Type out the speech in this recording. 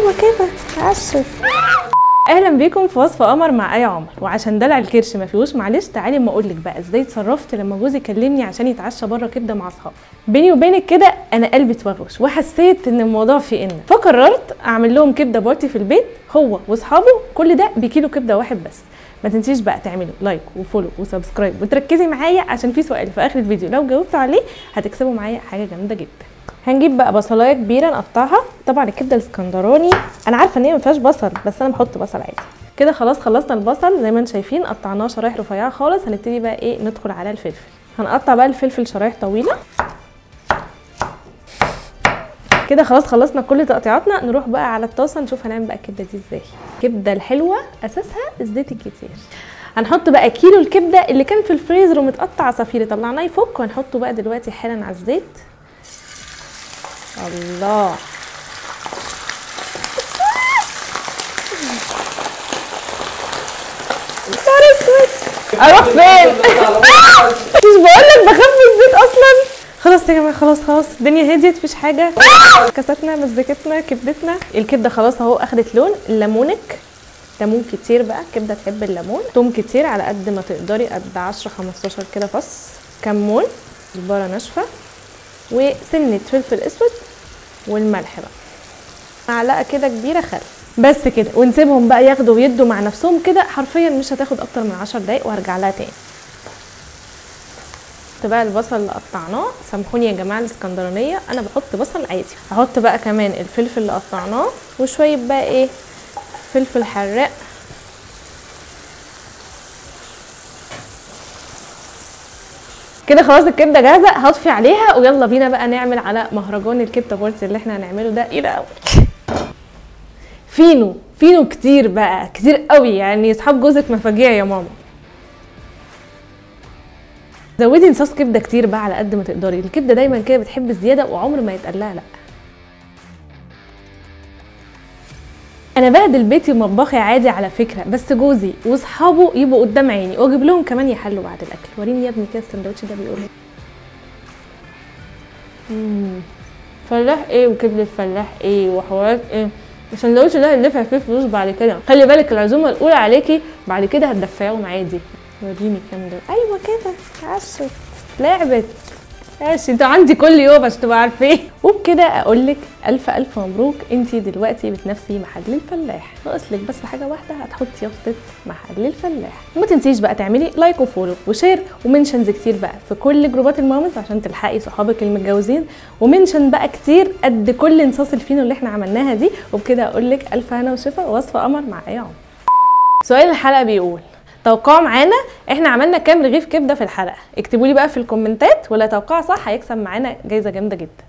ايوه كده اتعشت. اهلا بيكم في وصفه قمر مع ايه عمر. وعشان دلع الكرش ما فيهوش معلش، تعالي اما اقول لك بقى ازاي اتصرفت لما جوزي كلمني عشان يتعشى بره كبده مع اصحابه. بيني وبينك كده انا قلبي اتوغوش وحسيت ان الموضوع فيه فقررت اعمل لهم كبده بارتي في البيت هو واصحابه، كل ده بكيلو كبده واحد بس. ما تنسيش بقى تعملوا لايك وفولو وسبسكرايب وتركزي معايا عشان في سؤال في اخر الفيديو لو جاوبتوا عليه هتكسبوا معايا حاجه جامده جدا. هنجيب بقى بصلايه كبيره نقطعها. طبعا الكبده الاسكندراني انا عارفه ان هي ما فيهاش بصل، بس انا بحط بصل عادي. كده خلاص خلصنا البصل زي ما انتم شايفين، قطعناه شرايح رفيعه خالص. هنبتدي بقى ايه ندخل على الفلفل. هنقطع بقى الفلفل شرايح طويله. كده خلاص خلصنا كل تقطيعاتنا. نروح بقى على الطاسه نشوف هنعمل بقى الكبده دي ازاي. الكبده الحلوه اساسها الزيت الكتير. هنحط بقى كيلو الكبده اللي كان في الفريزر ومتقطع عصافيري، طلعناه يفك، وهنحطه بقى دلوقتي حالا على الزيت. الله، نهار اسود، اروح فين؟ مش بقولك بخاف من الزيت اصلا. خلاص يا جماعه، خلاص الدنيا هديت، مفيش حاجه. كاستنا مزكتنا كبدتنا. الكبده خلاص اهو اخدت لون. ليمونك، ليمون كتير بقى، الكبده تحب الليمون. توم كتير على قد ما تقدري، قد 10 15 كده فص. كمون، كزبره ناشفه، وسنه فلفل اسود، والملح بقى معلقه كده كبيره خل. بس كده، ونسيبهم بقى ياخدوا ويدوا مع نفسهم كده. حرفيا مش هتاخد اكتر من 10 دقايق وهرجع لها تاني. بقى البصل اللي قطعناه، سامحوني يا جماعه الاسكندرانيه انا بحط بصل عادي. هحط بقى كمان الفلفل اللي قطعناه، وشويه بقى ايه فلفل حراق. كده خلاص الكبده جاهزه، هطفي عليها ويلا بينا بقى نعمل على مهرجان الكبده بارتي اللي احنا هنعمله ده. ايه ده؟ فينو كتير بقى، كتير قوي، يعني اصحاب جوزك مفاجيع يا ماما. زودي صوص كبده كتير بقى على قد ما تقدري. الكبده دايما كده بتحب الزياده وعمر ما يتقال لها لا. انا بهدل بيتي ومطبخي عادي على فكره، بس جوزي واصحابه يبقوا قدام عيني واجيب لهم كمان يحلوا بعد الاكل. وريني يا ابني كده السندوتش ده بيقول ايه. فلاح ايه وكبده فلاح ايه وحوارات ايه. السندوتش ده هندفع فيه فلوس بعد كده. خلي بالك العزومه الاولى عليكي، بعد كده هتدفعيهم عادي. وريني كام دول. ايوه كده عشت لعبت. ماشي، انتوا عندي كل يوم عشان تبقوا عارفين. وبكده اقول لك الف الف مبروك، انتي دلوقتي بتنافسي محل الفلاح. ناقص لك بس حاجه واحده، هتحطي يافطه محل الفلاح. وما تنسيش بقى تعملي لايك وفولو وشير ومنشنز كتير بقى في كل جروبات المامز عشان تلحقي صحابك المتجوزين، ومنشن بقى كتير قد كل انصاص الفينو اللي احنا عملناها دي. وبكده اقول لك الف هنا وشفا. وصفه قمر مع ايه عمر. سؤال الحلقه بيقول توقعوا معانا احنا عملنا كام رغيف كبده في الحلقه. اكتبوا لي بقى في الكومنتات، ولا توقع صح هيكسب معانا جايزه جامده جدا.